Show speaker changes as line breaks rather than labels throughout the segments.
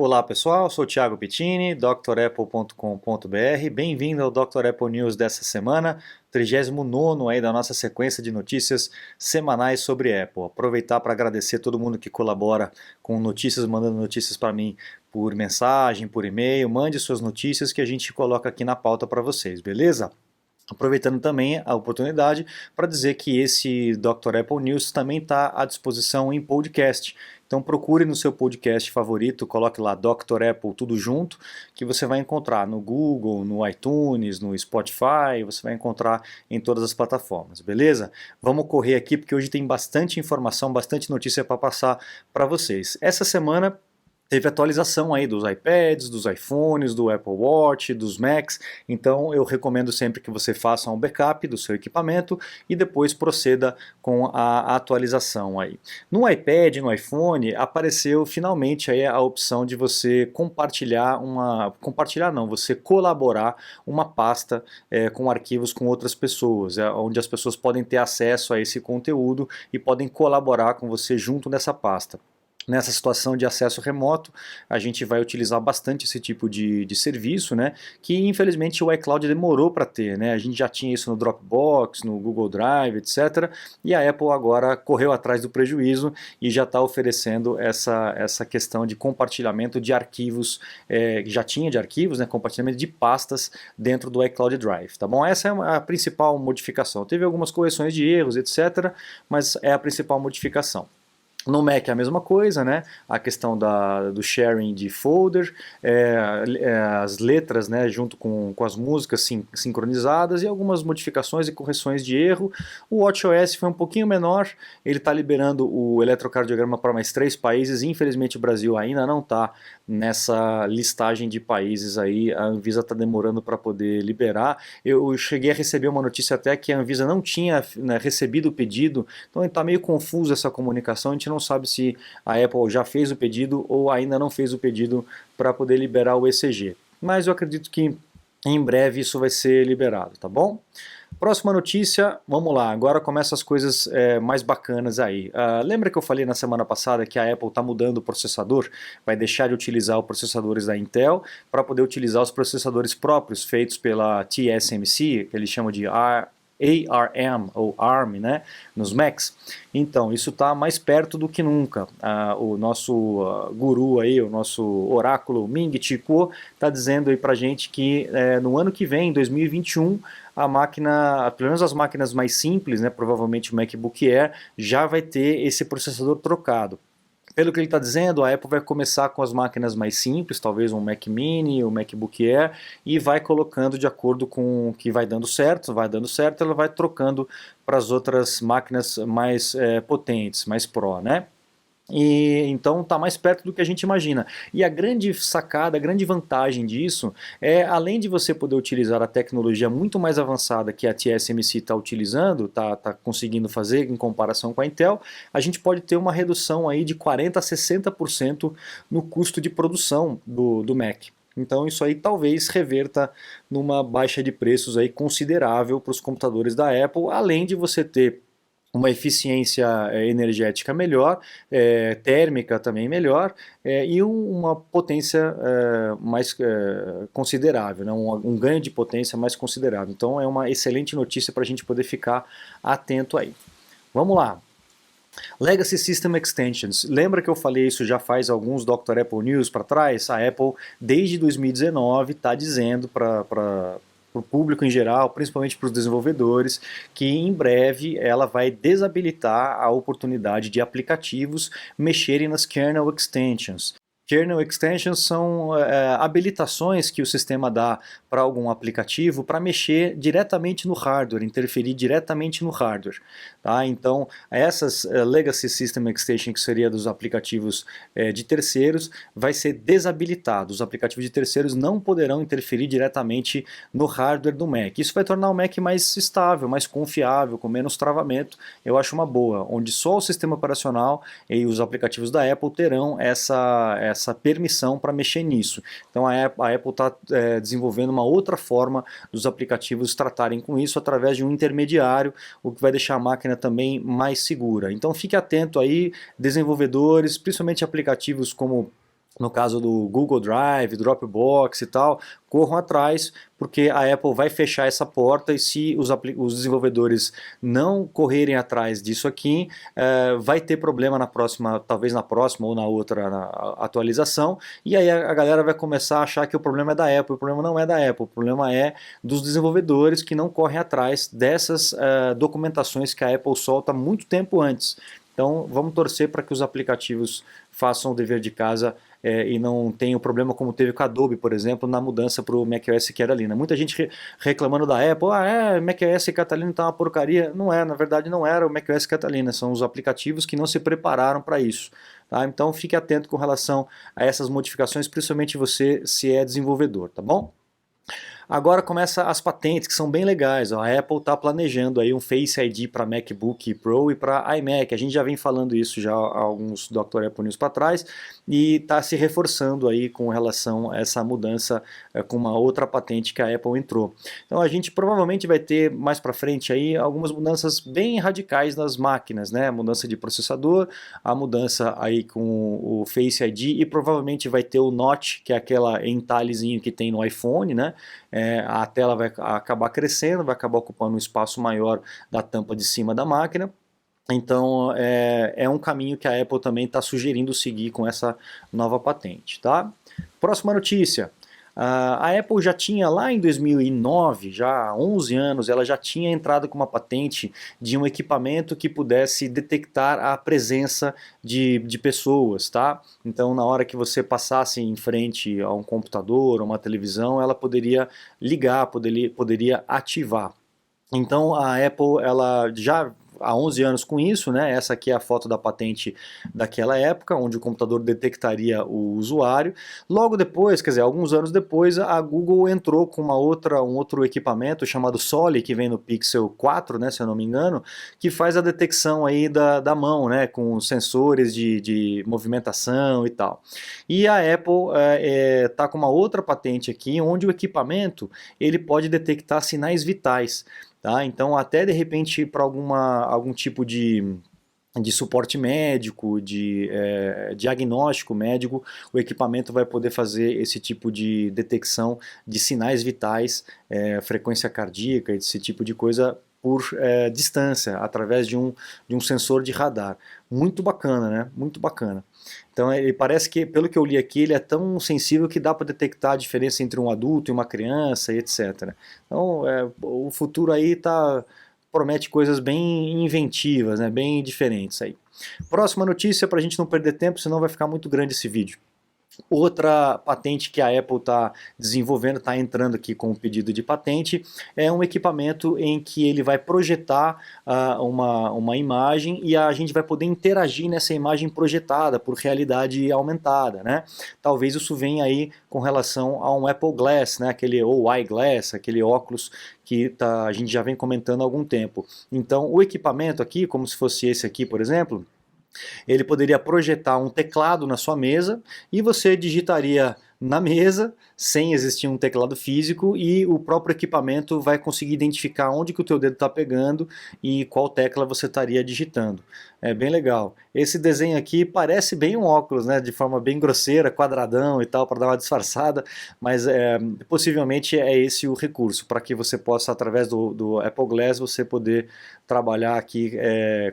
Olá pessoal, sou o Thiago Pittini, drapple.com.br. Bem-vindo ao Dr. Apple News dessa semana, 39º aí da nossa sequência de notícias semanais sobre Apple. Aproveitar para agradecer a todo mundo que colabora com notícias, mandando notícias para mim por mensagem, por e-mail. Mande suas notícias que a gente coloca aqui na pauta para vocês, beleza? Aproveitando também a oportunidade para dizer que esse Dr. Apple News também está à disposição em podcast. Então procure no seu podcast favorito, coloque lá Dr. Apple tudo junto, que você vai encontrar no Google, no iTunes, no Spotify, você vai encontrar em todas as plataformas, beleza? Vamos correr aqui porque hoje tem bastante informação, bastante notícia para passar para vocês. Essa semana teve atualização aí dos iPads, dos iPhones, do Apple Watch, dos Macs, então eu recomendo sempre que você faça um backup do seu equipamento e depois proceda com a atualização aí. No iPad, no iPhone, apareceu finalmente aí a opção de você você colaborar uma pasta com arquivos com outras pessoas, onde as pessoas podem ter acesso a esse conteúdo e podem colaborar com você junto dessa pasta. Nessa situação de acesso remoto, a gente vai utilizar bastante esse tipo de serviço, né, que infelizmente o iCloud demorou para ter, né, a gente já tinha isso no Dropbox, no Google Drive, etc. E a Apple agora correu atrás do prejuízo e já está oferecendo essa questão de compartilhamento de arquivos, já tinha de arquivos, né, compartilhamento de pastas dentro do iCloud Drive, tá bom? Essa é a principal modificação. Teve algumas correções de erros, etc., mas é a principal modificação. No Mac é a mesma coisa, né? A questão do sharing de folder, as letras, né, junto com as músicas sincronizadas e algumas modificações e correções de erro. O WatchOS foi um pouquinho menor, ele está liberando o eletrocardiograma para mais 3 países, infelizmente o Brasil ainda não está nessa listagem de países aí, a Anvisa está demorando para poder liberar. Eu cheguei a receber uma notícia até que a Anvisa não tinha, né, recebido o pedido, então está meio confuso essa comunicação, a gente não sabe se a Apple já fez o pedido ou ainda não fez o pedido para poder liberar o ECG. Mas eu acredito que em breve isso vai ser liberado, tá bom? Próxima notícia, vamos lá, agora começam as coisas mais bacanas aí. Lembra que eu falei na semana passada que a Apple está mudando o processador? Vai deixar de utilizar os processadores da Intel para poder utilizar os processadores próprios feitos pela TSMC, que eles chamam de ARM ou ARM, né, nos Macs. Então, isso está mais perto do que nunca. O nosso guru aí, o nosso oráculo Ming-Chi Kuo está dizendo aí pra gente que no ano que vem, em 2021, a máquina, pelo menos as máquinas mais simples, né, provavelmente o MacBook Air, já vai ter esse processador trocado. Pelo que ele está dizendo, a Apple vai começar com as máquinas mais simples, talvez um Mac Mini, um MacBook Air, e vai colocando de acordo com o que vai dando certo, ela vai trocando para as outras máquinas mais potentes, mais Pro, né? E então está mais perto do que a gente imagina. E a grande sacada, a grande vantagem disso é, além de você poder utilizar a tecnologia muito mais avançada que a TSMC está utilizando, está conseguindo fazer em comparação com a Intel, a gente pode ter uma redução aí de 40% a 60% no custo de produção do Mac. Então isso aí talvez reverta numa baixa de preços aí considerável para os computadores da Apple, além de você ter uma eficiência energética melhor, térmica também melhor, e uma potência mais considerável, né? Um ganho de potência mais considerável. Então é uma excelente notícia para a gente poder ficar atento aí. Vamos lá. Legacy System Extensions. Lembra que eu falei isso já faz alguns Dr. Apple News para trás? A Apple, desde 2019, está dizendo para o público em geral, principalmente para os desenvolvedores, que em breve ela vai desabilitar a oportunidade de aplicativos mexerem nas kernel extensions. Kernel extensions são habilitações que o sistema dá para algum aplicativo para mexer diretamente no hardware, interferir diretamente no hardware. Tá? Então, essas Legacy System Extension, que seria dos aplicativos de terceiros, vai ser desabilitado. Os aplicativos de terceiros não poderão interferir diretamente no hardware do Mac. Isso vai tornar o Mac mais estável, mais confiável, com menos travamento. Eu acho uma boa, onde só o sistema operacional e os aplicativos da Apple terão essa permissão para mexer nisso. Então a Apple está desenvolvendo uma outra forma dos aplicativos tratarem com isso através de um intermediário, o que vai deixar a máquina também mais segura. Então fique atento aí, desenvolvedores, principalmente aplicativos como no caso do Google Drive, Dropbox e tal, corram atrás, porque a Apple vai fechar essa porta e se os desenvolvedores não correrem atrás disso aqui, vai ter problema na próxima, talvez na próxima ou na outra atualização, e aí a galera vai começar a achar que o problema é da Apple. O problema não é da Apple, o problema é dos desenvolvedores que não correm atrás dessas documentações que a Apple solta muito tempo antes. Então vamos torcer para que os aplicativos façam o dever de casa e não tenham problema como teve com a Adobe, por exemplo, na mudança para o macOS Catalina. Muita gente reclamando da Apple, macOS Catalina está uma porcaria. Não é, na verdade não era o macOS Catalina, são os aplicativos que não se prepararam para isso. Tá? Então fique atento com relação a essas modificações, principalmente você se é desenvolvedor, tá bom? Agora começa as patentes, que são bem legais. A Apple está planejando aí um Face ID para MacBook Pro e para iMac. A gente já vem falando isso já há alguns Dr. Apple News para trás e está se reforçando aí com relação a essa mudança com uma outra patente que a Apple entrou. Então a gente provavelmente vai ter mais para frente aí algumas mudanças bem radicais nas máquinas, né? A mudança de processador, a mudança aí com o Face ID e provavelmente vai ter o Notch, que é aquela entalhezinho que tem no iPhone, né? A tela vai acabar crescendo, vai acabar ocupando um espaço maior da tampa de cima da máquina. Então é um caminho que a Apple também está sugerindo seguir com essa nova patente. Tá? Próxima notícia. A Apple já tinha lá em 2009, já há 11 anos, ela já tinha entrado com uma patente de um equipamento que pudesse detectar a presença de pessoas, tá? Então na hora que você passasse em frente a um computador ou uma televisão, ela poderia ligar, poderia ativar. Então a Apple ela já há 11 anos com isso, né? Essa aqui é a foto da patente daquela época, onde o computador detectaria o usuário. Logo depois, quer dizer, alguns anos depois, a Google entrou com um outro equipamento chamado Soli, que vem no Pixel 4, né, se eu não me engano, que faz a detecção aí da mão, né, com sensores de movimentação e tal. E a Apple está com uma outra patente aqui, onde o equipamento ele pode detectar sinais vitais. Tá? Então, até de repente, para algum tipo de suporte médico, de diagnóstico médico, o equipamento vai poder fazer esse tipo de detecção de sinais vitais, frequência cardíaca, esse tipo de coisa por distância, através de um sensor de radar. Muito bacana, né? Muito bacana. Então ele parece que, pelo que eu li aqui, ele é tão sensível que dá para detectar a diferença entre um adulto e uma criança e etc. Então o futuro aí promete coisas bem inventivas, né, bem diferentes aí. Próxima notícia para a gente não perder tempo, senão vai ficar muito grande esse vídeo. Outra patente que a Apple está desenvolvendo, está entrando aqui com um pedido de patente, é um equipamento em que ele vai projetar uma imagem e a gente vai poder interagir nessa imagem projetada por realidade aumentada, né? Talvez isso venha aí com relação a um Apple Glass, né? Ou iGlass, aquele óculos que a gente já vem comentando há algum tempo. Então o equipamento aqui, como se fosse esse aqui, por exemplo, ele poderia projetar um teclado na sua mesa e você digitaria na mesa, sem existir um teclado físico, e o próprio equipamento vai conseguir identificar onde que o teu dedo está pegando e qual tecla você estaria digitando. É bem legal. Esse desenho aqui parece bem um óculos, né, de forma bem grosseira, quadradão e tal, para dar uma disfarçada, mas possivelmente é esse o recurso, para que você possa, através do Apple Glass, você poder trabalhar aqui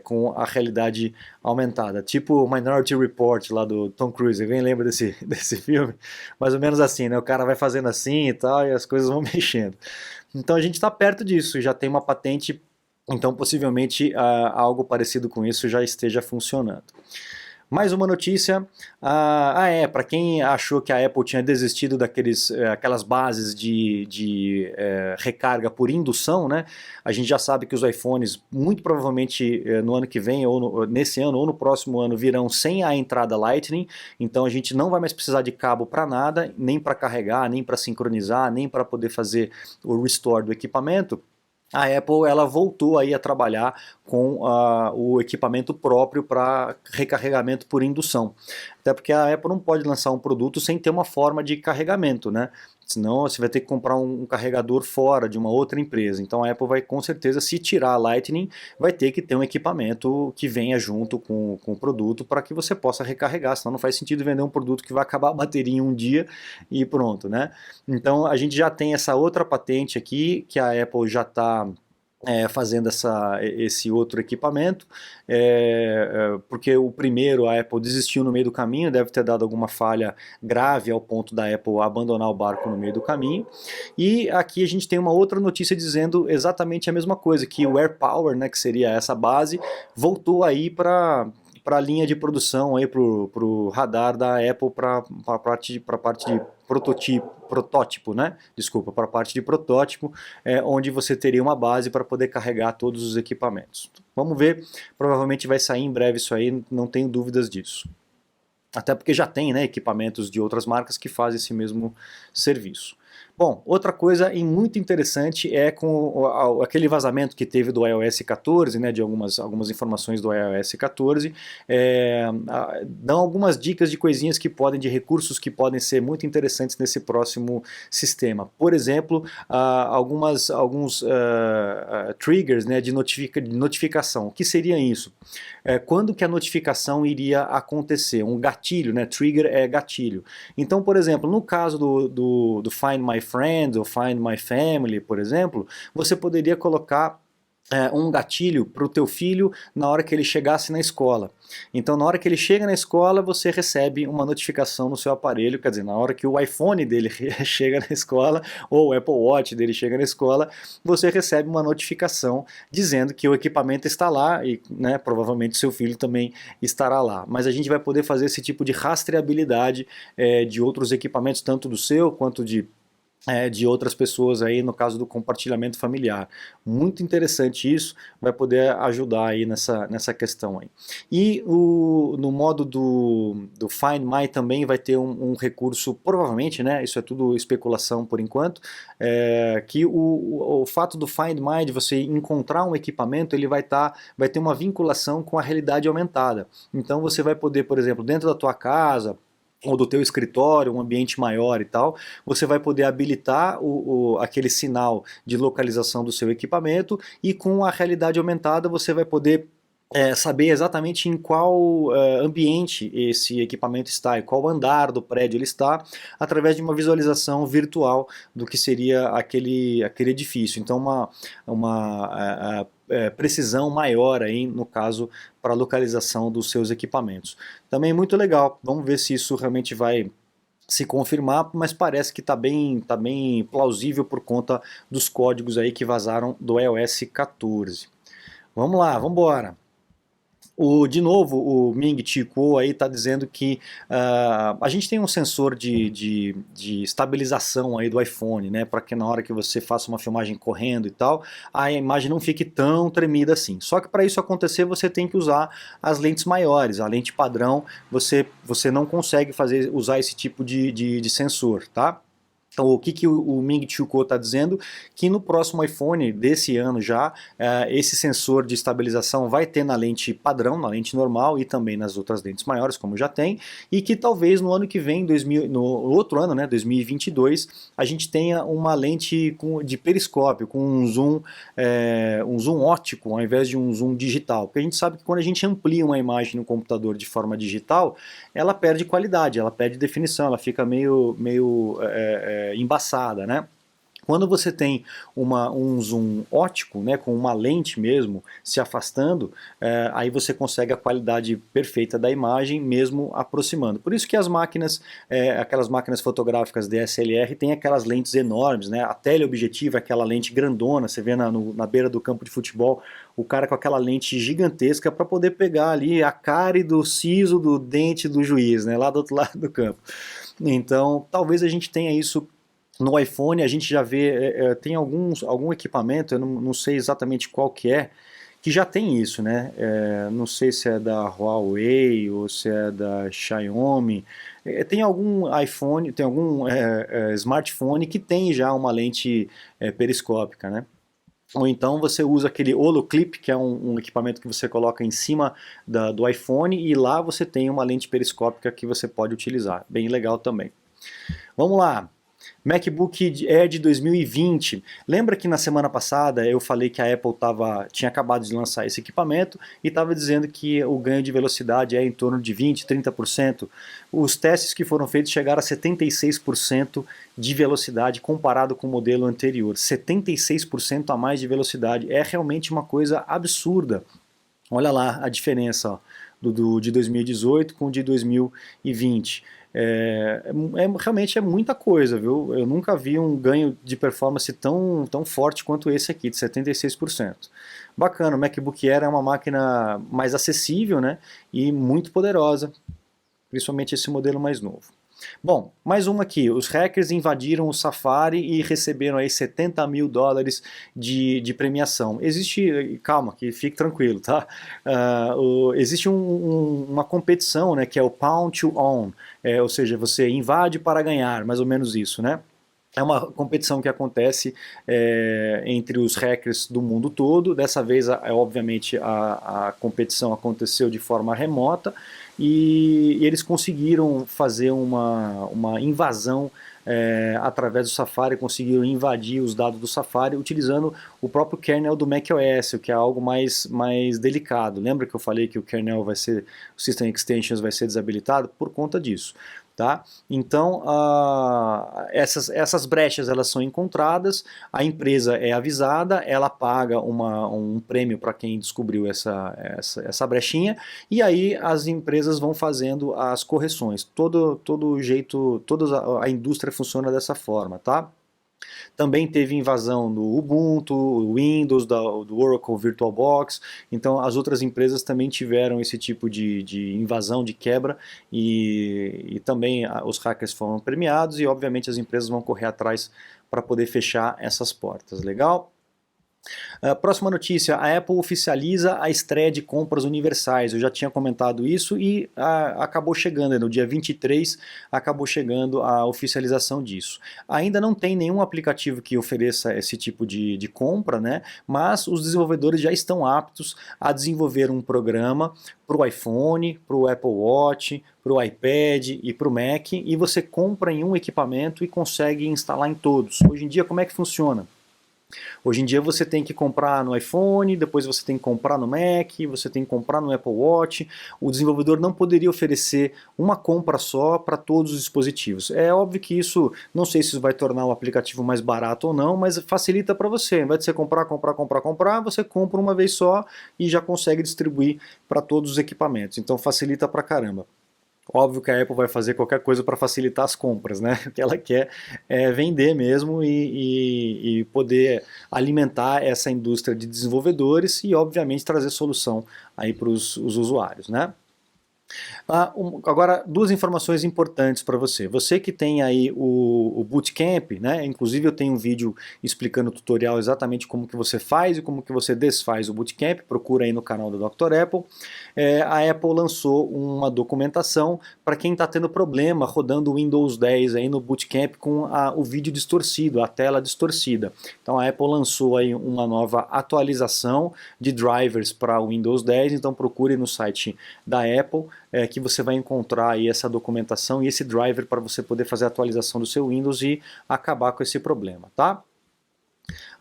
com a realidade aumentada. Tipo o Minority Report lá do Tom Cruise, alguém lembra desse filme? Mais ou menos assim, né? O cara vai fazendo assim e tal, e as coisas vão mexendo. Então a gente está perto disso, já tem uma patente, então possivelmente algo parecido com isso já esteja funcionando. Mais uma notícia, para quem achou que a Apple tinha desistido aquelas bases de recarga por indução, né? A gente já sabe que os iPhones, muito provavelmente no ano que vem, ou nesse ano, ou no próximo ano, virão sem a entrada Lightning, então a gente não vai mais precisar de cabo para nada, nem para carregar, nem para sincronizar, nem para poder fazer o restore do equipamento. A Apple ela voltou aí a trabalhar com o equipamento próprio para recarregamento por indução. Até porque a Apple não pode lançar um produto sem ter uma forma de carregamento, né? Senão você vai ter que comprar um carregador fora de uma outra empresa. Então a Apple vai, com certeza, se tirar a Lightning, vai ter que ter um equipamento que venha junto com o produto para que você possa recarregar. Senão não faz sentido vender um produto que vai acabar a bateria em um dia e pronto, né? Então a gente já tem essa outra patente aqui que a Apple já está fazendo esse outro equipamento, porque o primeiro a Apple desistiu no meio do caminho, deve ter dado alguma falha grave ao ponto da Apple abandonar o barco no meio do caminho, e aqui a gente tem uma outra notícia dizendo exatamente a mesma coisa, que o AirPower, né, que seria essa base, voltou aí para a linha de produção, para o radar da Apple, para a parte de protótipo, né? Desculpa, para a parte de protótipo, onde você teria uma base para poder carregar todos os equipamentos. Vamos ver, provavelmente vai sair em breve isso aí, não tenho dúvidas disso. Até porque já tem, né, equipamentos de outras marcas que fazem esse mesmo serviço. Bom, outra coisa muito interessante é com aquele vazamento que teve do iOS 14, né, de algumas informações do iOS 14, dão algumas dicas de coisinhas de recursos que podem ser muito interessantes nesse próximo sistema. Por exemplo, alguns triggers, né, de notificação. O que seria isso? Quando que a notificação iria acontecer? Um gatilho, né? Trigger é gatilho. Então, por exemplo, no caso do Find My Friends ou Find My Family, por exemplo, você poderia colocar um gatilho para o teu filho na hora que ele chegasse na escola. Então, na hora que ele chega na escola, você recebe uma notificação no seu aparelho, quer dizer, na hora que o iPhone dele chega na escola, ou o Apple Watch dele chega na escola, você recebe uma notificação dizendo que o equipamento está lá e, né, provavelmente seu filho também estará lá. Mas a gente vai poder fazer esse tipo de rastreabilidade de outros equipamentos, tanto do seu quanto de outras pessoas aí, no caso do compartilhamento familiar. Muito interessante isso, vai poder ajudar aí nessa questão aí. E no modo do Find My também vai ter um recurso, provavelmente, né, isso é tudo especulação por enquanto, que o fato do Find My, de você encontrar um equipamento, ele vai ter uma vinculação com a realidade aumentada. Então você vai poder, por exemplo, dentro da tua casa, ou do teu escritório, um ambiente maior e tal, você vai poder habilitar aquele sinal de localização do seu equipamento e com a realidade aumentada você vai poder saber exatamente em qual ambiente esse equipamento está, em qual andar do prédio ele está, através de uma visualização virtual do que seria aquele edifício. Então uma precisão maior aí, no caso, para a localização dos seus equipamentos. Também muito legal, vamos ver se isso realmente vai se confirmar, mas parece que está bem plausível por conta dos códigos aí que vazaram do iOS 14. Vamos lá, vamos embora. De novo, o Ming Chi Kuo aí está dizendo que a gente tem um sensor de estabilização aí do iPhone, né, para que na hora que você faça uma filmagem correndo e tal, a imagem não fique tão tremida assim. Só que para isso acontecer você tem que usar as lentes maiores, a lente padrão você não consegue usar esse tipo de sensor, tá? O que o Ming Chi Kuo está dizendo? Que no próximo iPhone desse ano já, esse sensor de estabilização vai ter na lente padrão, na lente normal e também nas outras lentes maiores, como já tem, e que talvez no ano que vem, no outro ano, né, 2022, a gente tenha uma lente de periscópio, com um zoom óptico, ao invés de um zoom digital. Porque a gente sabe que quando a gente amplia uma imagem no computador de forma digital, ela perde qualidade, ela perde definição, ela fica meio embaçada, né? Quando você tem um zoom óptico, né, com uma lente mesmo se afastando, aí você consegue a qualidade perfeita da imagem mesmo aproximando. Por isso que as máquinas, aquelas máquinas fotográficas DSLR têm aquelas lentes enormes, né? A teleobjetiva é aquela lente grandona, você vê na beira do campo de futebol, o cara com aquela lente gigantesca para poder pegar ali a cárie do siso do dente do juiz, né, lá do outro lado do campo. Então, talvez a gente tenha isso no iPhone. A gente já vê, tem algum equipamento, eu não sei exatamente qual que já tem isso, né? Não sei se é da Huawei ou se é da Xiaomi. Tem algum iPhone, tem algum smartphone que tem já uma lente periscópica, né? ou então você usa aquele Holoclip, que é um equipamento que você coloca em cima do iPhone, e lá você tem uma lente periscópica que você pode utilizar, bem legal também. Vamos lá, MacBook Air de 2020. Lembra que na semana passada eu falei que a Apple tinha acabado de lançar esse equipamento e estava dizendo que o ganho de velocidade é em torno de 20, 30%. Os testes que foram feitos chegaram a 76% de velocidade comparado com o modelo anterior. 76% a mais de velocidade. É realmente uma coisa absurda. Olha lá a diferença, ó, de 2018 com o de 2020. Realmente é muita coisa, viu? Eu nunca vi um ganho de performance tão forte quanto esse aqui, de 76%. Bacana, o MacBook Air é uma máquina mais acessível, né? E muito poderosa, principalmente esse modelo mais novo. Bom, mais uma aqui. Os hackers invadiram o Safari e receberam aí $70 mil de premiação. Calma, que fique tranquilo, tá? Existe uma competição, né, que é o Pound to Own, ou seja, você invade para ganhar, mais ou menos isso, né? É uma competição que acontece entre os hackers do mundo todo. Dessa vez, obviamente, a competição aconteceu de forma remota e eles conseguiram fazer uma invasão através do Safari, conseguiram invadir os dados do Safari utilizando o próprio kernel do macOS, o que é algo mais delicado. Lembra que eu falei que o kernel o System Extensions vai ser desabilitado? Por conta disso. Tá? Então, essas brechas elas são encontradas, a empresa é avisada, ela paga um prêmio para quem descobriu essa brechinha, e aí as empresas vão fazendo as correções. Todo jeito, toda a indústria funciona dessa forma, tá? Também teve invasão do Ubuntu, Windows, do Oracle VirtualBox, então as outras empresas também tiveram esse tipo de invasão, de quebra, e também os hackers foram premiados e obviamente as empresas vão correr atrás para poder fechar essas portas, legal? Próxima notícia, a Apple oficializa a estreia de compras universais. Eu já tinha comentado isso e acabou chegando, no dia 23 acabou chegando a oficialização disso. Ainda não tem nenhum aplicativo que ofereça esse tipo de compra, né? Mas os desenvolvedores já estão aptos a desenvolver um programa para o iPhone, para o Apple Watch, para o iPad e para o Mac, e você compra em um equipamento e consegue instalar em todos. Hoje em dia, como é que funciona? Hoje em dia você tem que comprar no iPhone, depois você tem que comprar no Mac, você tem que comprar no Apple Watch. O desenvolvedor não poderia oferecer uma compra só para todos os dispositivos. É óbvio que isso, não sei se isso vai tornar o aplicativo mais barato ou não, mas facilita para você. Ao invés de você comprar, você compra uma vez só e já consegue distribuir para todos os equipamentos. Então facilita pra caramba. Óbvio que a Apple vai fazer qualquer coisa para facilitar as compras, né? O que ela quer é vender mesmo e poder alimentar essa indústria de desenvolvedores e, obviamente, trazer solução aí para os usuários, né? Agora, duas informações importantes para você. Você que tem aí o Bootcamp, né? Inclusive eu tenho um vídeo explicando o tutorial exatamente como que você faz e como que você desfaz o Bootcamp. Procura aí no canal do Dr. Apple. A Apple lançou uma documentação para quem está tendo problema rodando o Windows 10 aí no Bootcamp com o vídeo distorcido, a tela distorcida. Então a Apple lançou aí uma nova atualização de drivers para o Windows 10, então procure no site da Apple que você vai encontrar aí essa documentação e esse driver para você poder fazer a atualização do seu Windows e acabar com esse problema, tá?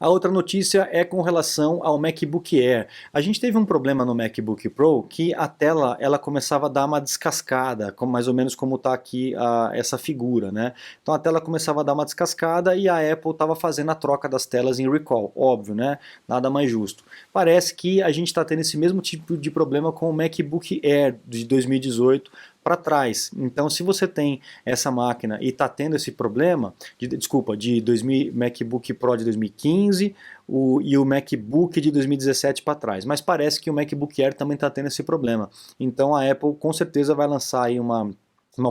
A outra notícia é com relação ao MacBook Air. A gente teve um problema no MacBook Pro que a tela ela começava a dar uma descascada, mais ou menos como está aqui essa figura, né? Então a tela começava a dar uma descascada e a Apple estava fazendo a troca das telas em recall, óbvio, né? Nada mais justo. Parece que a gente está tendo esse mesmo tipo de problema com o MacBook Air de 2018 para trás. Então, se você tem essa máquina e está tendo esse problema, MacBook Pro de 2015 e o MacBook de 2017 para trás, mas parece que o MacBook Air também está tendo esse problema. Então, a Apple com certeza vai lançar aí uma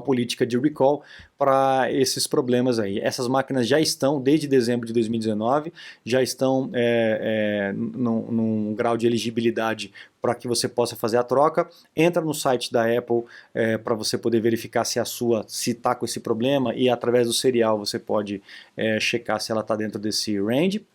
política de recall para esses problemas aí. Essas máquinas já estão, desde dezembro de 2019, já estão num grau de elegibilidade para que você possa fazer a troca. Entra no site da Apple para você poder verificar se se está com esse problema e através do serial você pode checar se ela está dentro desse range.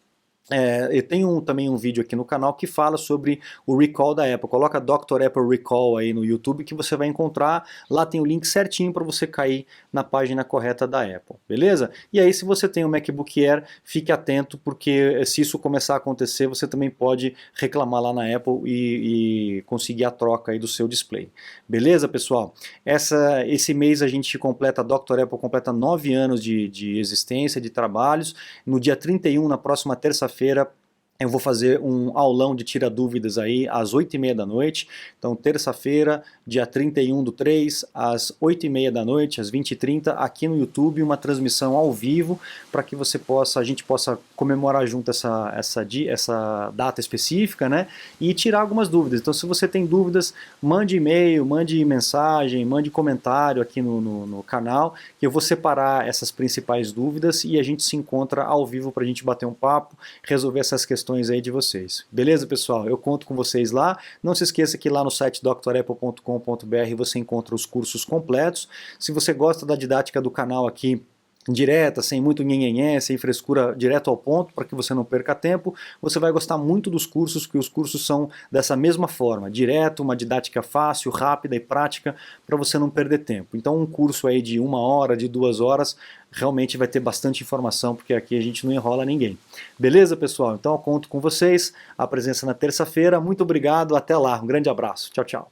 Eu tenho também um vídeo aqui no canal que fala sobre o recall da Apple. Coloca Dr. Apple Recall aí no YouTube que você vai encontrar. Lá tem o link certinho para você cair na página correta da Apple, beleza? E aí, se você tem um MacBook Air, fique atento, porque se isso começar a acontecer, você também pode reclamar lá na Apple e conseguir a troca aí do seu display. Beleza, pessoal? Esse mês a gente completa, a Dr. Apple completa 9 anos de existência, de trabalhos. No dia 31, na próxima terça-feira, eu vou fazer um aulão de tira dúvidas aí às 8h30 da noite. Então, terça-feira, dia 31/3, às 8h30 da noite, às 20h30, aqui no YouTube, uma transmissão ao vivo, para que a gente possa comemorar junto essa data específica, né? E tirar algumas dúvidas. Então, se você tem dúvidas, mande e-mail, mande mensagem, mande comentário aqui no canal, que eu vou separar essas principais dúvidas e a gente se encontra ao vivo para a gente bater um papo, resolver essas questões aí de vocês. Beleza, pessoal? Eu conto com vocês lá. Não se esqueça que lá no site drapple.com.br você encontra os cursos completos. Se você gosta da didática do canal aqui, direta, sem muito nhenhenhé, sem frescura, direto ao ponto, para que você não perca tempo, você vai gostar muito dos cursos, que os cursos são dessa mesma forma, direto, uma didática fácil, rápida e prática, para você não perder tempo. Então um curso aí de 1 hora, de 2 horas, realmente vai ter bastante informação, porque aqui a gente não enrola ninguém. Beleza, pessoal? Então eu conto com vocês, a presença na terça-feira. Muito obrigado, até lá, um grande abraço. Tchau, tchau.